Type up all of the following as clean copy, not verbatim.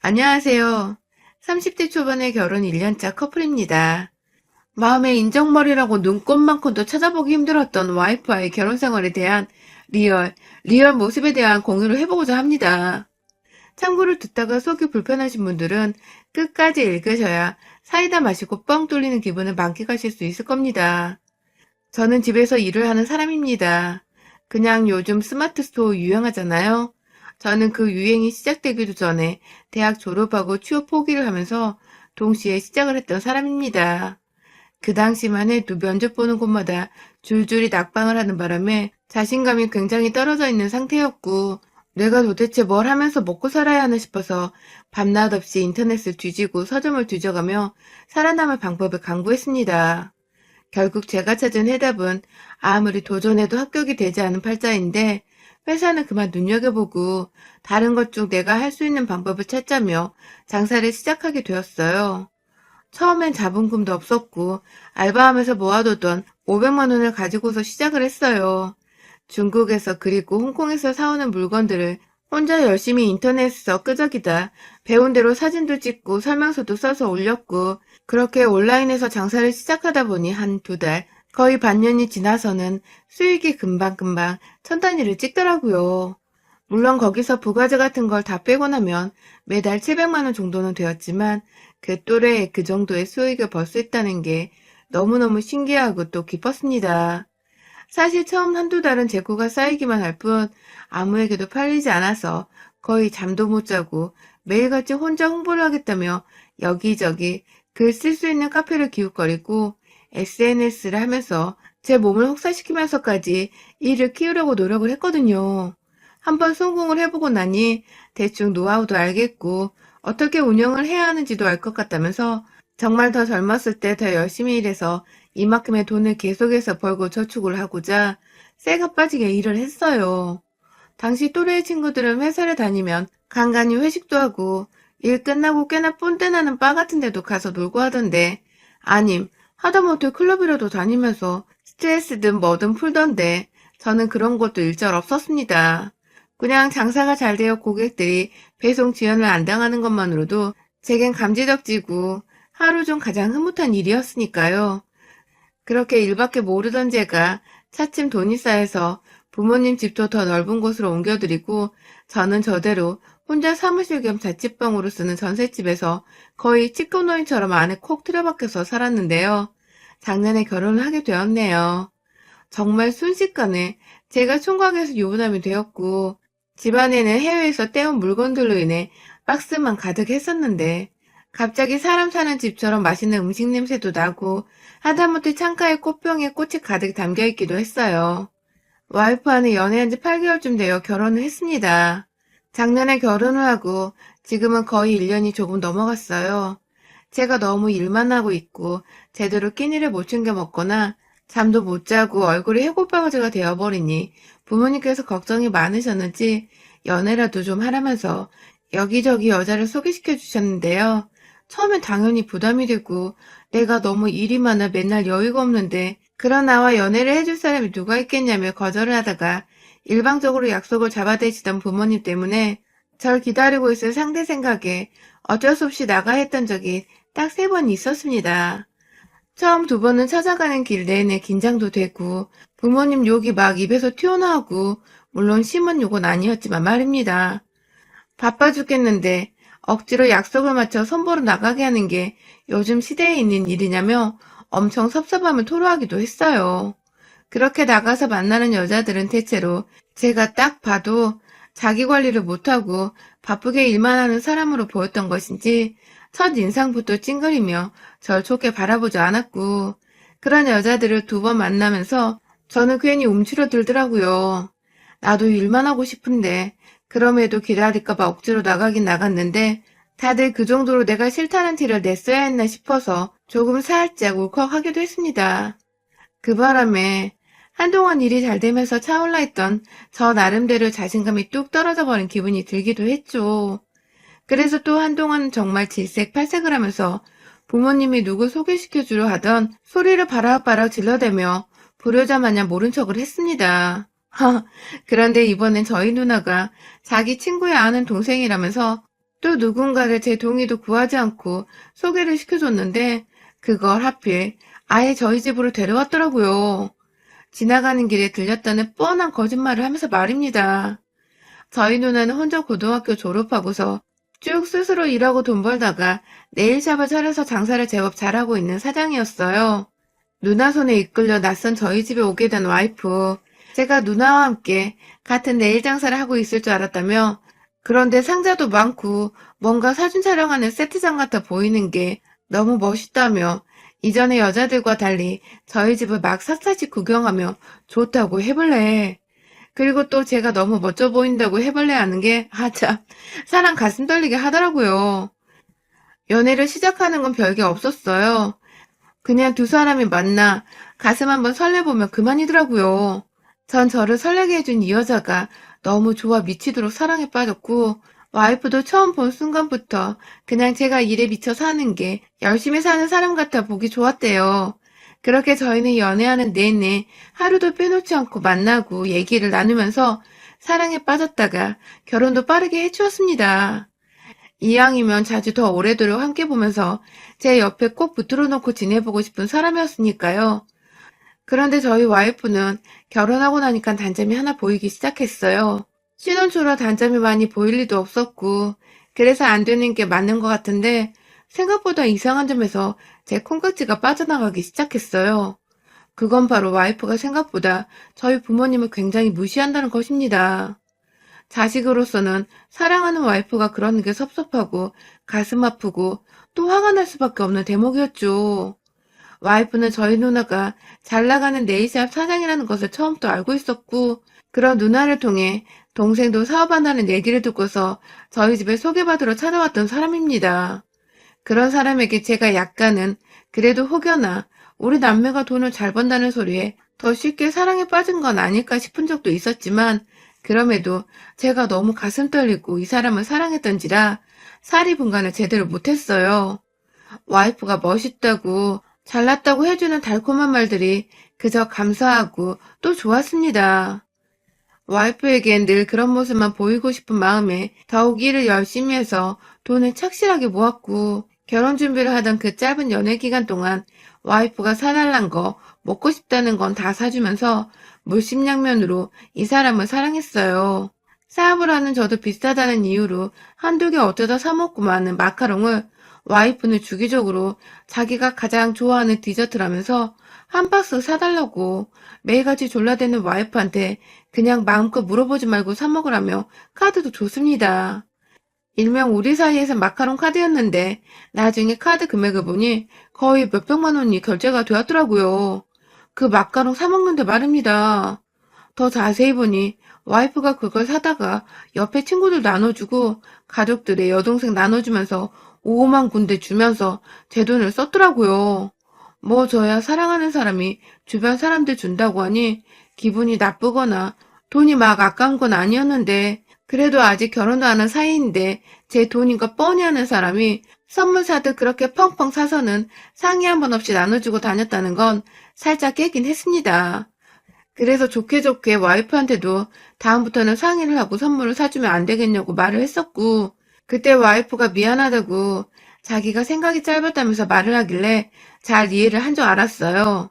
안녕하세요. 30대 초반의 결혼 1년차 커플입니다. 마음의 인정머리라고 눈꽃만큼도 찾아보기 힘들었던 와이프와의 결혼 생활에 대한 리얼 모습에 대한 공유를 해보고자 합니다. 참고를 듣다가 속이 불편하신 분들은 끝까지 읽으셔야 사이다 마시고 뻥 뚫리는 기분을 만끽하실 수 있을 겁니다. 저는 집에서 일을 하는 사람입니다. 그냥 요즘 스마트 스토어 유행하잖아요. 저는 그 유행이 시작되기도 전에 대학 졸업하고 취업 포기를 하면서 동시에 시작을 했던 사람입니다. 그 당시만 해도 면접 보는 곳마다 줄줄이 낙방을 하는 바람에 자신감이 굉장히 떨어져 있는 상태였고, 내가 도대체 뭘 하면서 먹고 살아야 하나 싶어서 밤낮 없이 인터넷을 뒤지고 서점을 뒤져가며 살아남을 방법을 강구했습니다. 결국 제가 찾은 해답은 아무리 도전해도 합격이 되지 않은 팔자인데, 회사는 그만 눈여겨보고 다른 것 중 내가 할 수 있는 방법을 찾자며 장사를 시작하게 되었어요. 처음엔 자본금도 없었고 알바하면서 모아두던 500만 원을 가지고서 시작을 했어요. 중국에서 그리고 홍콩에서 사오는 물건들을 혼자 열심히 인터넷에서 끄적이다 배운 대로 사진도 찍고 설명서도 써서 올렸고, 그렇게 온라인에서 장사를 시작하다 보니 한 두 달, 거의 반년이 지나서는 수익이 금방금방 천 단위를 찍더라고요. 물론 거기서 부가세 같은 걸 다 빼고 나면 매달 700만 원 정도는 되었지만, 그 또래에 그 정도의 수익을 벌 수 있다는 게 너무너무 신기하고 또 기뻤습니다. 사실 처음 한두 달은 재고가 쌓이기만 할 뿐 아무에게도 팔리지 않아서 거의 잠도 못 자고 매일같이 혼자 홍보를 하겠다며 여기저기 글 쓸 수 있는 카페를 기웃거리고 SNS를 하면서 제 몸을 혹사시키면서까지 일을 키우려고 노력을 했거든요. 한번 성공을 해보고 나니 대충 노하우도 알겠고 어떻게 운영을 해야 하는지도 알 것 같다면서, 정말 더 젊었을 때 더 열심히 일해서 이만큼의 돈을 계속해서 벌고 저축을 하고자 쇠가 빠지게 일을 했어요. 당시 또래의 친구들은 회사를 다니면 간간히 회식도 하고 일 끝나고 꽤나 꼰대 나는 바 같은 데도 가서 놀고 하던데, 아님 하다못해 클럽이라도 다니면서 스트레스든 뭐든 풀던데, 저는 그런 것도 일절 없었습니다. 그냥 장사가 잘 되어 고객들이 배송 지연을 안 당하는 것만으로도 제겐 감지덕지고 하루 중 가장 흐뭇한 일이었으니까요. 그렇게 일밖에 모르던 제가 차츰 돈이 쌓여서 부모님 집도 더 넓은 곳으로 옮겨드리고, 저는 저대로 혼자 사무실 겸 자취방으로 쓰는 전셋집에서 거의 찌꺼노인처럼 안에 콕 틀어박혀서 살았는데요. 작년에 결혼을 하게 되었네요. 정말 순식간에 제가 총각에서 유부남이 되었고, 집안에는 해외에서 떼온 물건들로 인해 박스만 가득했었는데, 갑자기 사람 사는 집처럼 맛있는 음식 냄새도 나고 하다못해 창가에 꽃병에 꽃이 가득 담겨있기도 했어요. 와이프와는 연애한 지 8개월쯤 되어 결혼을 했습니다. 작년에 결혼을 하고 지금은 거의 1년이 조금 넘어갔어요. 제가 너무 일만 하고 있고 제대로 끼니를 못 챙겨 먹거나 잠도 못 자고 얼굴이 해골바가지가 되어버리니 부모님께서 걱정이 많으셨는지 연애라도 좀 하라면서 여기저기 여자를 소개시켜 주셨는데요. 처음엔 당연히 부담이 되고 내가 너무 일이 많아 맨날 여유가 없는데 그런 나와 연애를 해줄 사람이 누가 있겠냐며 거절을 하다가 일방적으로 약속을 잡아대시던 부모님 때문에 절 기다리고 있을 상대 생각에 어쩔 수 없이 나가 했던 적이 딱 3번 있었습니다. 처음 2번은 찾아가는 길 내내 긴장도 되고 부모님 욕이 막 입에서 튀어나오고, 물론 심한 욕은 아니었지만 말입니다. 바빠 죽겠는데 억지로 약속을 맞춰 선보러 나가게 하는 게 요즘 시대에 있는 일이냐며 엄청 섭섭함을 토로하기도 했어요. 그렇게 나가서 만나는 여자들은 대체로 제가 딱 봐도 자기 관리를 못하고 바쁘게 일만 하는 사람으로 보였던 것인지 첫 인상부터 찡그리며 절 좋게 바라보지 않았고, 그런 여자들을 2번 만나면서 저는 괜히 움츠러들더라고요. 나도 일만 하고 싶은데 그럼에도 기다릴까봐 억지로 나가긴 나갔는데 다들 그 정도로 내가 싫다는 티를 냈어야 했나 싶어서 조금 살짝 울컥하기도 했습니다. 그 바람에 한동안 일이 잘 되면서 차올라 있던 저 나름대로 자신감이 뚝 떨어져 버린 기분이 들기도 했죠. 그래서 또 한동안 정말 질색팔색을 하면서 부모님이 누구 소개시켜주려 하던 소리를 바락바락 질러대며 불효자 마냥 모른 척을 했습니다. 그런데 이번엔 저희 누나가 자기 친구의 아는 동생이라면서 또 누군가를 제 동의도 구하지 않고 소개를 시켜줬는데 그걸 하필 아예 저희 집으로 데려왔더라고요. 지나가는 길에 들렸다는 뻔한 거짓말을 하면서 말입니다. 저희 누나는 혼자 고등학교 졸업하고서 쭉 스스로 일하고 돈 벌다가 네일샵을 차려서 장사를 제법 잘하고 있는 사장이었어요. 누나 손에 이끌려 낯선 저희 집에 오게 된 와이프. 제가 누나와 함께 같은 네일 장사를 하고 있을 줄 알았다며 그런데 상자도 많고 뭔가 사진 촬영하는 세트장 같아 보이는 게 너무 멋있다며 이전의 여자들과 달리 저희 집을 막 샅샅이 구경하며 좋다고 해볼래. 그리고 또 제가 너무 멋져 보인다고 해볼래 하는 게 참 사람 가슴 떨리게 하더라고요. 연애를 시작하는 건 별게 없었어요. 그냥 두 사람이 만나 가슴 한번 설레보면 그만이더라고요. 전 저를 설레게 해준 이 여자가 너무 좋아 미치도록 사랑에 빠졌고 와이프도 처음 본 순간부터 그냥 제가 일에 미쳐 사는 게 열심히 사는 사람 같아 보기 좋았대요. 그렇게 저희는 연애하는 내내 하루도 빼놓지 않고 만나고 얘기를 나누면서 사랑에 빠졌다가 결혼도 빠르게 해주었습니다. 이왕이면 자주 더 오래도록 함께 보면서 제 옆에 꼭 붙들어 놓고 지내보고 싶은 사람이었으니까요. 그런데 저희 와이프는 결혼하고 나니까 단점이 하나 보이기 시작했어요. 신혼 초라 단점이 많이 보일 리도 없었고 그래서 안 되는 게 맞는 것 같은데 생각보다 이상한 점에서 제 콩깍지가 빠져나가기 시작했어요. 그건 바로 와이프가 생각보다 저희 부모님을 굉장히 무시한다는 것입니다. 자식으로서는 사랑하는 와이프가 그러는 게 섭섭하고 가슴 아프고 또 화가 날 수밖에 없는 대목이었죠. 와이프는 저희 누나가 잘 나가는 네일샵 사장이라는 것을 처음부터 알고 있었고 그런 누나를 통해 동생도 사업한다는 얘기를 듣고서 저희 집에 소개받으러 찾아왔던 사람입니다. 그런 사람에게 제가 약간은 그래도 혹여나 우리 남매가 돈을 잘 번다는 소리에 더 쉽게 사랑에 빠진 건 아닐까 싶은 적도 있었지만 그럼에도 제가 너무 가슴 떨리고 이 사람을 사랑했던지라 사리 분간을 제대로 못했어요. 와이프가 멋있다고 잘났다고 해주는 달콤한 말들이 그저 감사하고 또 좋았습니다. 와이프에겐 늘 그런 모습만 보이고 싶은 마음에 더욱 일을 열심히 해서 돈을 착실하게 모았고 결혼 준비를 하던 그 짧은 연애 기간 동안 와이프가 사달란 거 먹고 싶다는 건 다 사주면서 물심양면으로 이 사람을 사랑했어요. 사업을 하는 저도 비싸다는 이유로 한두 개 어쩌다 사먹고 마는 마카롱을 와이프는 주기적으로 자기가 가장 좋아하는 디저트라면서 한 박스 사달라고 매일같이 졸라대는 와이프한테 그냥 마음껏 물어보지 말고 사먹으라며 카드도 줬습니다. 일명 우리 사이에서 마카롱 카드였는데 나중에 카드 금액을 보니 거의 몇백만 원이 결제가 되었더라고요. 그 마카롱 사먹는데 말입니다. 더 자세히 보니 와이프가 그걸 사다가 옆에 친구들 나눠주고 가족들의 여동생 나눠주면서 5만 군데 주면서 제 돈을 썼더라고요. 뭐 저야 사랑하는 사람이 주변 사람들 준다고 하니 기분이 나쁘거나 돈이 막 아까운 건 아니었는데 그래도 아직 결혼도 안 한 사이인데 제 돈인 거 뻔히 아는 사람이 선물 사듯 그렇게 펑펑 사서는 상의 한 번 없이 나눠주고 다녔다는 건 살짝 깨긴 했습니다. 그래서 좋게 좋게 와이프한테도 다음부터는 상의를 하고 선물을 사주면 안 되겠냐고 말을 했었고 그때 와이프가 미안하다고 자기가 생각이 짧았다면서 말을 하길래 잘 이해를 한 줄 알았어요.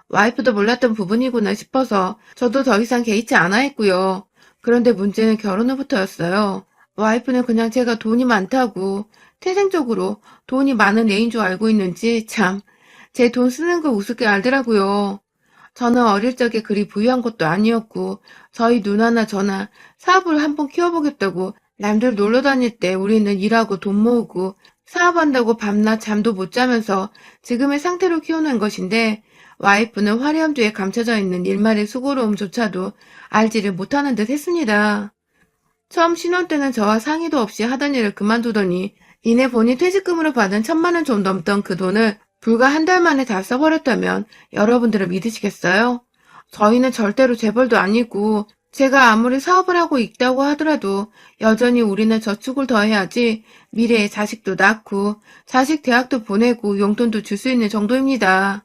와이프도 몰랐던 부분이구나 싶어서 저도 더 이상 개의치 않아 했고요. 그런데 문제는 결혼 후부터였어요. 와이프는 그냥 제가 돈이 많다고 태생적으로 돈이 많은 애인 줄 알고 있는지 참 제 돈 쓰는 거 우습게 알더라고요. 저는 어릴 적에 그리 부유한 것도 아니었고 저희 누나나 저나 사업을 한번 키워보겠다고 남들 놀러 다닐 때 우리는 일하고 돈 모으고 사업한다고 밤낮 잠도 못 자면서 지금의 상태로 키워낸 것인데 와이프는 화려함 뒤에 감춰져 있는 일말의 수고로움조차도 알지를 못하는 듯 했습니다. 처음 신혼 때는 저와 상의도 없이 하던 일을 그만두더니 이내 본인 퇴직금으로 받은 1,000만 원 좀 넘던 그 돈을 불과 한 달 만에 다 써버렸다면 여러분들은 믿으시겠어요? 저희는 절대로 재벌도 아니고 제가 아무리 사업을 하고 있다고 하더라도 여전히 우리는 저축을 더 해야지 미래에 자식도 낳고 자식 대학도 보내고 용돈도 줄 수 있는 정도입니다.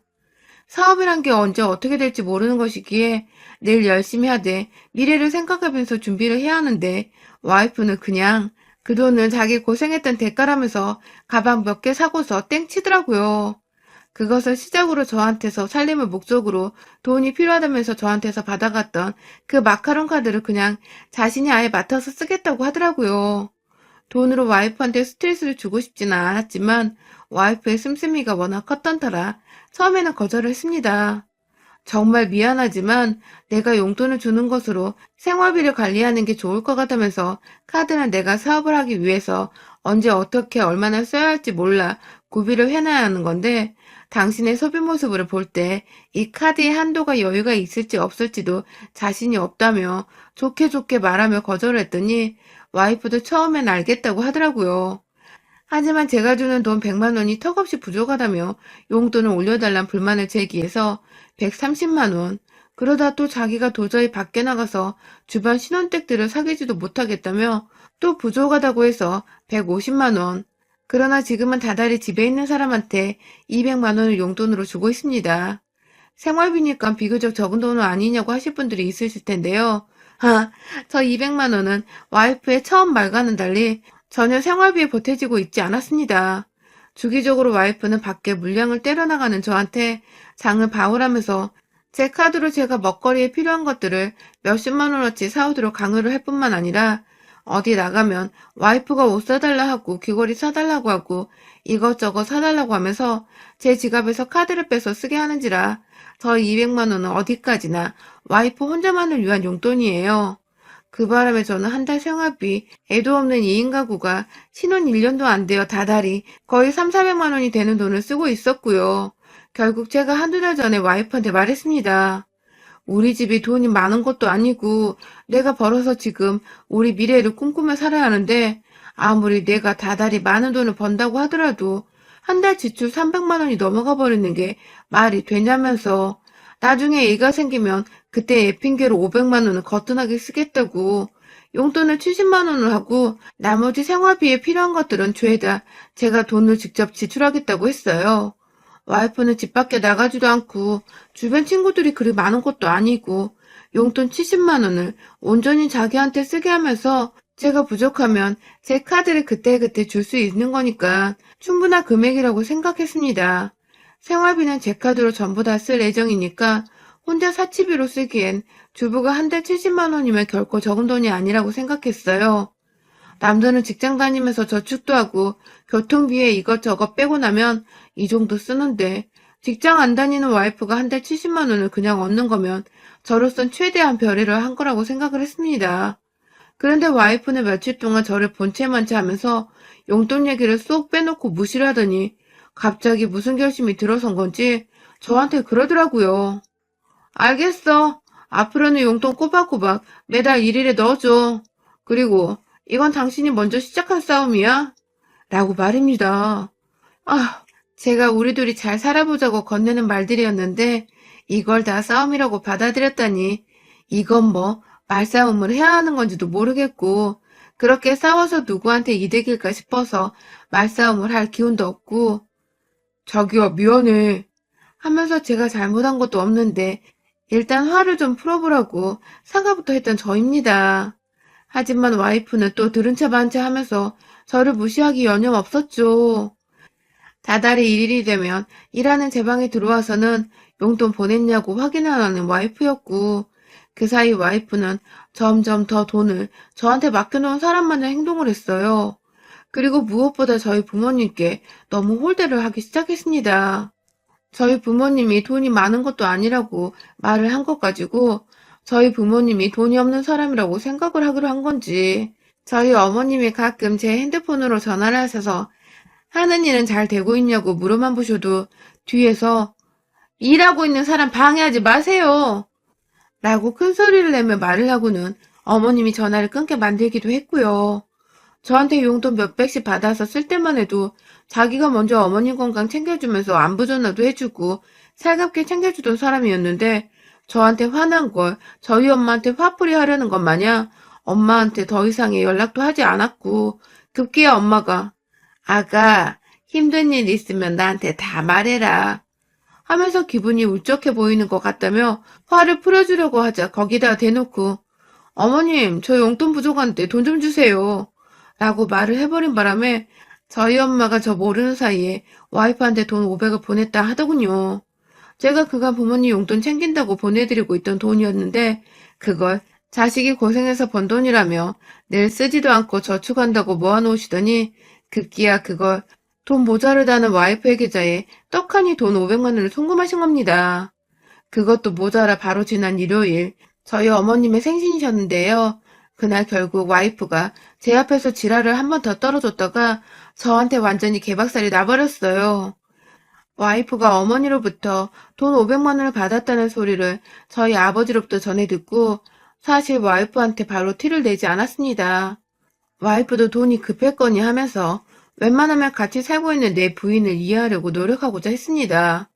사업이란 게 언제 어떻게 될지 모르는 것이기에 늘 열심히 하되 미래를 생각하면서 준비를 해야 하는데 와이프는 그냥 그 돈은 자기 고생했던 대가라면서 가방 몇 개 사고서 땡 치더라고요. 그것을 시작으로 저한테서 살림을 목적으로 돈이 필요하다면서 저한테서 받아갔던 그 마카롱 카드를 그냥 자신이 아예 맡아서 쓰겠다고 하더라고요. 돈으로 와이프한테 스트레스를 주고 싶지는 않았지만 와이프의 씀씀이가 워낙 컸던 터라 처음에는 거절을 했습니다. 정말 미안하지만 내가 용돈을 주는 것으로 생활비를 관리하는 게 좋을 것 같다면서 카드는 내가 사업을 하기 위해서 언제 어떻게 얼마나 써야 할지 몰라 구비를 해놔야 하는 건데 당신의 소비 모습을 볼 때 이 카드의 한도가 여유가 있을지 없을지도 자신이 없다며 좋게 좋게 말하며 거절을 했더니 와이프도 처음엔 알겠다고 하더라고요. 하지만 제가 주는 돈 100만 원이 턱없이 부족하다며 용돈을 올려달란 불만을 제기해서 130만 원. 그러다 또 자기가 도저히 밖에 나가서 주변 신혼댁들을 사귀지도 못하겠다며 또 부족하다고 해서 150만 원. 그러나 지금은 다달이 집에 있는 사람한테 200만 원을 용돈으로 주고 있습니다. 생활비니까 비교적 적은 돈은 아니냐고 하실 분들이 있으실 텐데요. 저 200만 원은 와이프의 처음 말과는 달리 전혀 생활비에 보태지고 있지 않았습니다. 주기적으로 와이프는 밖에 물량을 때려나가는 저한테 장을 봐오라면서 제 카드로 제가 먹거리에 필요한 것들을 몇십만 원어치 사오도록 강요를 할 뿐만 아니라 어디 나가면 와이프가 옷 사달라 하고 귀걸이 사달라고 하고 이것저것 사달라고 하면서 제 지갑에서 카드를 빼서 쓰게 하는지라 저 200만 원은 어디까지나 와이프 혼자만을 위한 용돈이에요. 그 바람에 저는 한 달 생활비, 애도 없는 2인 가구가 신혼 1년도 안 되어 다달이 거의 3, 400만 원이 되는 돈을 쓰고 있었고요. 결국 제가 한두 달 전에 와이프한테 말했습니다. 우리 집이 돈이 많은 것도 아니고 내가 벌어서 지금 우리 미래를 꿈꾸며 살아야 하는데 아무리 내가 다달이 많은 돈을 번다고 하더라도 한 달 지출 300만 원이 넘어가 버리는 게 말이 되냐면서 나중에 애가 생기면 그때 애 핑계로 500만 원을 거뜬하게 쓰겠다고 용돈을 70만 원을 하고 나머지 생활비에 필요한 것들은 죄다 제가 돈을 직접 지출하겠다고 했어요. 와이프는 집 밖에 나가지도 않고 주변 친구들이 그리 많은 것도 아니고 용돈 70만 원을 온전히 자기한테 쓰게 하면서 제가 부족하면 제 카드를 그때그때 줄 수 있는 거니까 충분한 금액이라고 생각했습니다. 생활비는 제 카드로 전부 다 쓸 예정이니까 혼자 사치비로 쓰기엔 주부가 한 달 70만 원이면 결코 적은 돈이 아니라고 생각했어요. 남들은 직장 다니면서 저축도 하고 교통비에 이것저것 빼고 나면 이 정도 쓰는데 직장 안 다니는 와이프가 한 달 70만 원을 그냥 얻는 거면 저로선 최대한 별의를 한 거라고 생각을 했습니다. 그런데 와이프는 며칠 동안 저를 본체만체 하면서 용돈 얘기를 쏙 빼놓고 무시를 하더니 갑자기 무슨 결심이 들어선 건지 저한테 그러더라고요. 알겠어. 앞으로는 용돈 꼬박꼬박 매달 1일에 넣어줘. 그리고 이건 당신이 먼저 시작한 싸움이야. 라고 말입니다. 아, 제가 우리 둘이 잘 살아보자고 건네는 말들이었는데 이걸 다 싸움이라고 받아들였다니 이건 뭐 말싸움을 해야 하는 건지도 모르겠고 그렇게 싸워서 누구한테 이득일까 싶어서 말싸움을 할 기운도 없고 자기야 미안해 하면서 제가 잘못한 것도 없는데 일단 화를 좀 풀어보라고 사과부터 했던 저입니다. 하지만 와이프는 또 들은 체 반 체 하면서 저를 무시하기 여념없었죠. 다달이 일일이 되면 일하는 제 방에 들어와서는 용돈 보냈냐고 확인을 하는 와이프였고 그 사이 와이프는 점점 더 돈을 저한테 맡겨놓은 사람 마냥 행동을 했어요. 그리고 무엇보다 저희 부모님께 너무 홀대를 하기 시작했습니다. 저희 부모님이 돈이 많은 것도 아니라고 말을 한 것 가지고 저희 부모님이 돈이 없는 사람이라고 생각을 하기로 한 건지 저희 어머님이 가끔 제 핸드폰으로 전화를 하셔서 하는 일은 잘 되고 있냐고 물어만 보셔도 뒤에서 일하고 있는 사람 방해하지 마세요 라고 큰 소리를 내며 말을 하고는 어머님이 전화를 끊게 만들기도 했고요. 저한테 용돈 몇백씩 받아서 쓸 때만 해도 자기가 먼저 어머님 건강 챙겨주면서 안부 전화도 해주고 살갑게 챙겨주던 사람이었는데 저한테 화난 걸 저희 엄마한테 화풀이 하려는 것 마냥 엄마한테 더 이상의 연락도 하지 않았고 급기야 엄마가 아가 힘든 일 있으면 나한테 다 말해라 하면서 기분이 울적해 보이는 것 같다며 화를 풀어주려고 하자 거기다 대놓고 어머님 저 용돈 부족한데 돈 좀 주세요 라고 말을 해버린 바람에 저희 엄마가 저 모르는 사이에 와이프한테 돈 500을 보냈다 하더군요. 제가 그간 부모님 용돈 챙긴다고 보내드리고 있던 돈이었는데 그걸 자식이 고생해서 번 돈이라며 늘 쓰지도 않고 저축한다고 모아놓으시더니 급기야 그걸 돈 모자르다는 와이프의 계좌에 떡하니 돈 500만 원을 송금하신 겁니다. 그것도 모자라 바로 지난 일요일 저희 어머님의 생신이셨는데요. 그날 결국 와이프가 제 앞에서 지랄을 한 번 더 떨어졌다가 저한테 완전히 개박살이 나버렸어요. 와이프가 어머니로부터 돈 500만 원을 받았다는 소리를 저희 아버지로부터 전해 듣고 사실 와이프한테 바로 티를 내지 않았습니다. 와이프도 돈이 급했거니 하면서 웬만하면 같이 살고 있는 내 부인을 이해하려고 노력하고자 했습니다.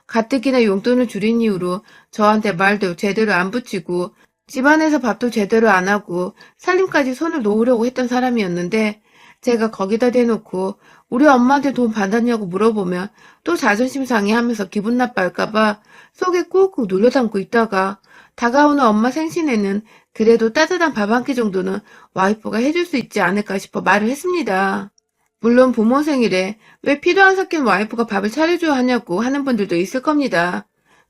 가뜩이나 용돈을 줄인 이후로 저한테 말도 제대로 안 붙이고 집안에서 밥도 제대로 안 하고 살림까지 손을 놓으려고 했던 사람이었는데 제가 거기다 대놓고 우리 엄마한테 돈 받았냐고 물어보면 또 자존심 상해하면서 기분 나빠할까봐 속에 꾹꾹 눌러 담고 있다가 다가오는 엄마 생신에는 그래도 따뜻한 밥 한 끼 정도는 와이프가 해줄 수 있지 않을까 싶어 말을 했습니다. 물론 부모 생일에 왜 피도 안 섞인 와이프가 밥을 차려줘야 하냐고 하는 분들도 있을 겁니다.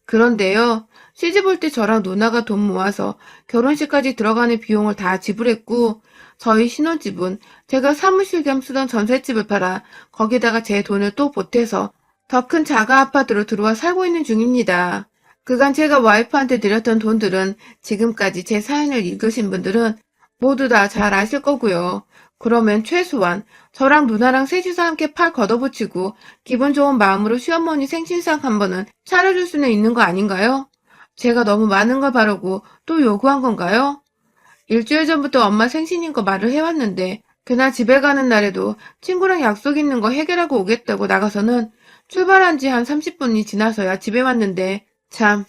그런데요, 시집 올 때 저랑 누나가 돈 모아서 결혼식까지 들어가는 비용을 다 지불했고, 저희 신혼집은 제가 사무실 겸 쓰던 전셋집을 팔아 거기다가 제 돈을 또 보태서 더 큰 자가 아파트로 들어와 살고 있는 중입니다. 그간 제가 와이프한테 드렸던 돈들은 지금까지 제 사연을 읽으신 분들은 모두 다 잘 아실 거고요. 그러면 최소한 저랑 누나랑 셋이서 함께 팔 걷어붙이고 기분 좋은 마음으로 시어머니 생신상 한 번은 차려줄 수는 있는 거 아닌가요? 제가 너무 많은 걸 바라고 또 요구한 건가요? 일주일 전부터 엄마 생신인 거 말을 해왔는데 그날 집에 가는 날에도 친구랑 약속 있는 거 해결하고 오겠다고 나가서는 출발한 지 한 30분이 지나서야 집에 왔는데 참,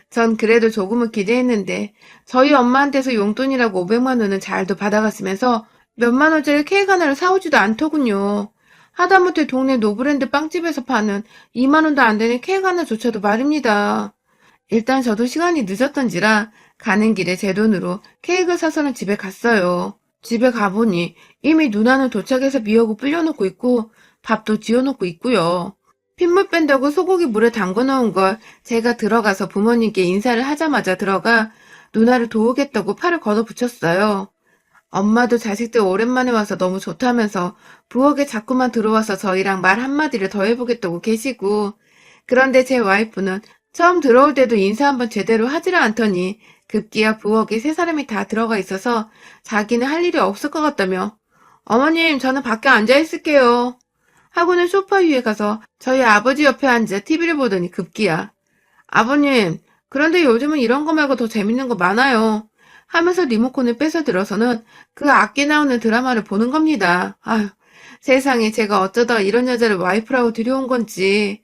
전 그래도 조금은 기대했는데 저희 엄마한테서 용돈이라고 500만 원은 잘도 받아갔으면서 몇만 원짜리 케이크 하나를 사오지도 않더군요. 하다못해 동네 노브랜드 빵집에서 파는 2만 원도 안 되는 케이크 하나조차도 말입니다. 일단 저도 시간이 늦었던지라 가는 길에 제 돈으로 케이크를 사서는 집에 갔어요. 집에 가보니 이미 누나는 도착해서 미역을 불려놓고 있고 밥도 지어놓고 있고요. 핏물 뺀다고 소고기 물에 담궈 놓은 걸 제가 들어가서 부모님께 인사를 하자마자 들어가 누나를 도우겠다고 팔을 걷어붙였어요. 엄마도 자식들 오랜만에 와서 너무 좋다면서 부엌에 자꾸만 들어와서 저희랑 말 한마디를 더 해보겠다고 계시고 그런데 제 와이프는 처음 들어올 때도 인사 한번 제대로 하지를 않더니 급기야 부엌에 세 사람이 다 들어가 있어서 자기는 할 일이 없을 것 같다며 어머님 저는 밖에 앉아 있을게요. 하고는 소파 위에 가서 저희 아버지 옆에 앉아 TV를 보더니 급기야 아버님 그런데 요즘은 이런 거 말고 더 재밌는 거 많아요. 하면서 리모컨을 뺏어 들어서는 그 악기 나오는 드라마를 보는 겁니다. 아휴, 세상에 제가 어쩌다가 이런 여자를 와이프라고 들여온 건지.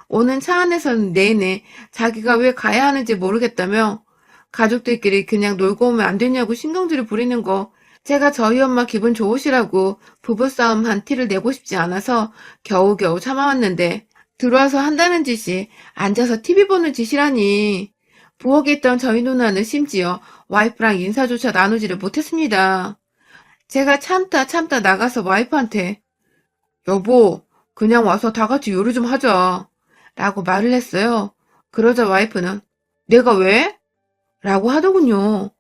오는 차 안에서는 내내 자기가 왜 가야 하는지 모르겠다며 가족들끼리 그냥 놀고 오면 안 되냐고 신경질을 부리는 거 제가 저희 엄마 기분 좋으시라고 부부싸움 한 티를 내고 싶지 않아서 겨우겨우 참아왔는데 들어와서 한다는 짓이 앉아서 TV 보는 짓이라니. 부엌에 있던 저희 누나는 심지어 와이프랑 인사조차 나누지를 못했습니다. 제가 참다 나가서 와이프한테 여보, 그냥 와서 다 같이 요리 좀 하자 라고 말을 했어요. 그러자 와이프는 내가 왜? 라고 하더군요.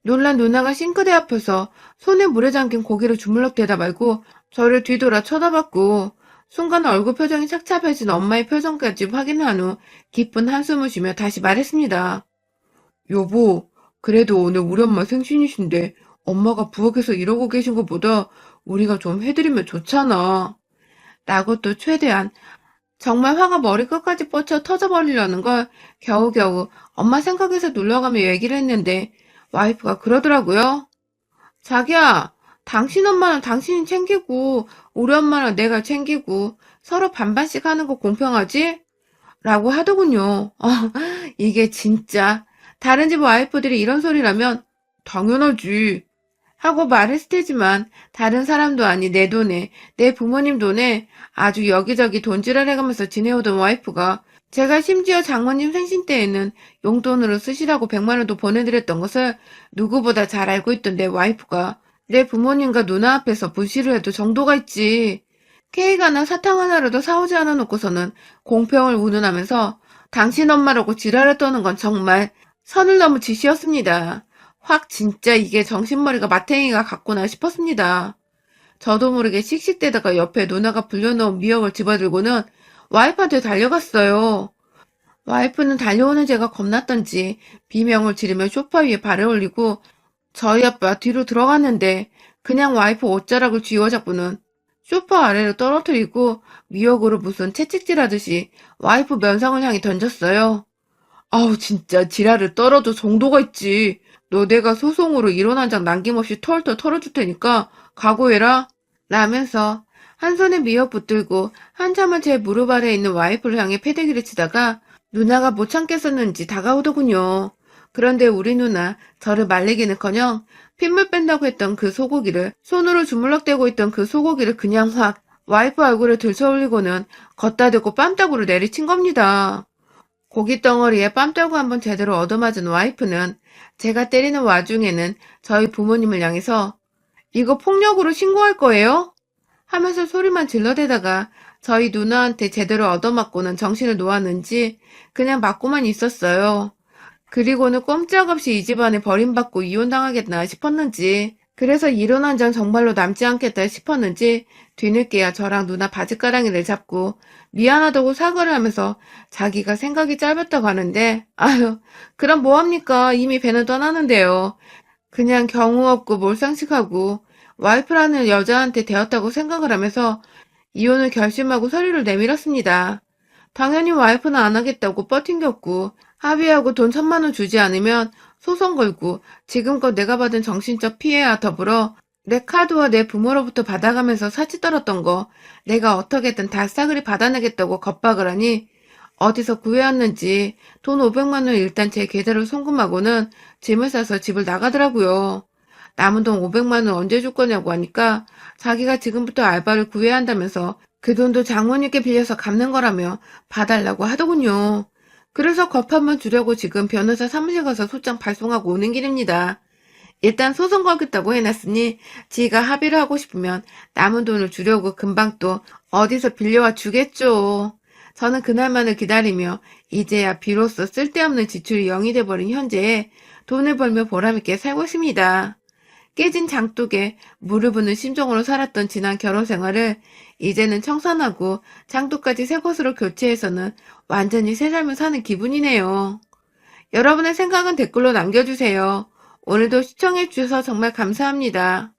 놀란 누나가 싱크대 앞에서 손에 물에 잠긴 고기를 주물럭대다 말고 저를 뒤돌아 쳐다봤고 순간 얼굴 표정이 착잡해진 엄마의 표정까지 확인한 후 깊은 한숨을 쉬며 다시 말했습니다. 여보, 그래도 오늘 우리 엄마 생신이신데 엄마가 부엌에서 이러고 계신 것보다 우리가 좀 해드리면 좋잖아. 라고 또 최대한 정말 화가 머리 끝까지 뻗쳐 터져버리려는 걸 겨우겨우 엄마 생각에서 눌러가며 얘기를 했는데 와이프가 그러더라고요. 자기야, 당신 엄마는 당신이 챙기고 우리 엄마는 내가 챙기고 서로 반반씩 하는 거 공평하지? 라고 하더군요. 이게 진짜 다른 집 와이프들이 이런 소리라면 당연하지 하고 말했을 테지만 다른 사람도 아니 내 돈에 내 부모님 돈에 아주 여기저기 돈지랄 해가면서 지내오던 와이프가 제가 심지어 장모님 생신 때에는 용돈으로 쓰시라고 100만 원도 보내드렸던 것을 누구보다 잘 알고 있던 내 와이프가 내 부모님과 누나 앞에서 무시를 해도 정도가 있지. 케이크 하나 사탕 하나라도 사오지 않아 놓고서는 공평을 운운하면서 당신 엄마라고 지랄을 떠는 건 정말 선을 넘은 짓이었습니다. 확 진짜 이게 정신머리가 마탱이가 같구나 싶었습니다. 저도 모르게 씩씩대다가 옆에 누나가 불려놓은 미역을 집어들고는 와이프한테 달려갔어요. 와이프는 달려오는 제가 겁났던지 비명을 지르며 소파 위에 발을 올리고 저희 아빠 뒤로 들어갔는데 그냥 와이프 옷자락을 쥐어잡고는 소파 아래로 떨어뜨리고 미역으로 무슨 채찍질하듯이 와이프 면상을 향해 던졌어요. 아우 진짜 지랄을 떨어도 정도가 있지. 너 내가 소송으로 이론 한 장 남김없이 털털 털어줄 테니까 각오해라. 라면서 한 손에 미역 붙들고 한참을 제 무릎 아래에 있는 와이프를 향해 패대기를 치다가 누나가 못 참겠었는지 다가오더군요. 그런데 우리 누나 저를 말리기는커녕 핏물 뺀다고 했던 그 소고기를 손으로 주물럭대고 있던 그 소고기를 그냥 확 와이프 얼굴에 들쳐올리고는 걷다 대고 뺨따구로 내리친 겁니다. 고기 덩어리에 뺨따구 한번 제대로 얻어맞은 와이프는 제가 때리는 와중에는 저희 부모님을 향해서 이거 폭력으로 신고할 거예요? 하면서 소리만 질러대다가 저희 누나한테 제대로 얻어맞고는 정신을 놓았는지 그냥 맞고만 있었어요. 그리고는 꼼짝없이 이 집안에 버림받고 이혼당하겠나 싶었는지 그래서 이혼 한 장 정말로 남지 않겠다 싶었는지 뒤늦게야 저랑 누나 바지가랑이를 잡고 미안하다고 사과를 하면서 자기가 생각이 짧았다고 하는데 아유 그럼 뭐합니까 이미 배는 떠나는데요. 그냥 경우 없고 몰상식하고 와이프라는 여자한테 되었다고 생각을 하면서 이혼을 결심하고 서류를 내밀었습니다. 당연히 와이프는 안 하겠다고 뻗팅겼고 합의하고 돈 1,000만 원 주지 않으면 소송 걸고 지금껏 내가 받은 정신적 피해와 더불어 내 카드와 내 부모로부터 받아가면서 사치 떨었던 거 내가 어떻게든 다 싸그리 받아내겠다고 겁박을 하니 어디서 구해왔는지 돈 500만 원 일단 제 계좌로 송금하고는 짐을 싸서 집을 나가더라고요. 남은 돈 500만 원 언제 줄 거냐고 하니까 자기가 지금부터 알바를 구해야 한다면서 그 돈도 장모님께 빌려서 갚는 거라며 봐달라고 하더군요. 그래서 겁 한번 주려고 지금 변호사 사무실 가서 소장 발송하고 오는 길입니다. 일단 소송 걸겠다고 해놨으니 지가 합의를 하고 싶으면 남은 돈을 주려고 금방 또 어디서 빌려와 주겠죠. 저는 그날만을 기다리며 이제야 비로소 쓸데없는 지출이 0이 돼버린 현재에 돈을 벌며 보람있게 살고 있습니다. 깨진 장독에 물을 부는 심정으로 살았던 지난 결혼 생활을 이제는 청산하고 장독까지 새 것으로 교체해서는 완전히 새 삶을 사는 기분이네요. 여러분의 생각은 댓글로 남겨주세요. 오늘도 시청해주셔서 정말 감사합니다.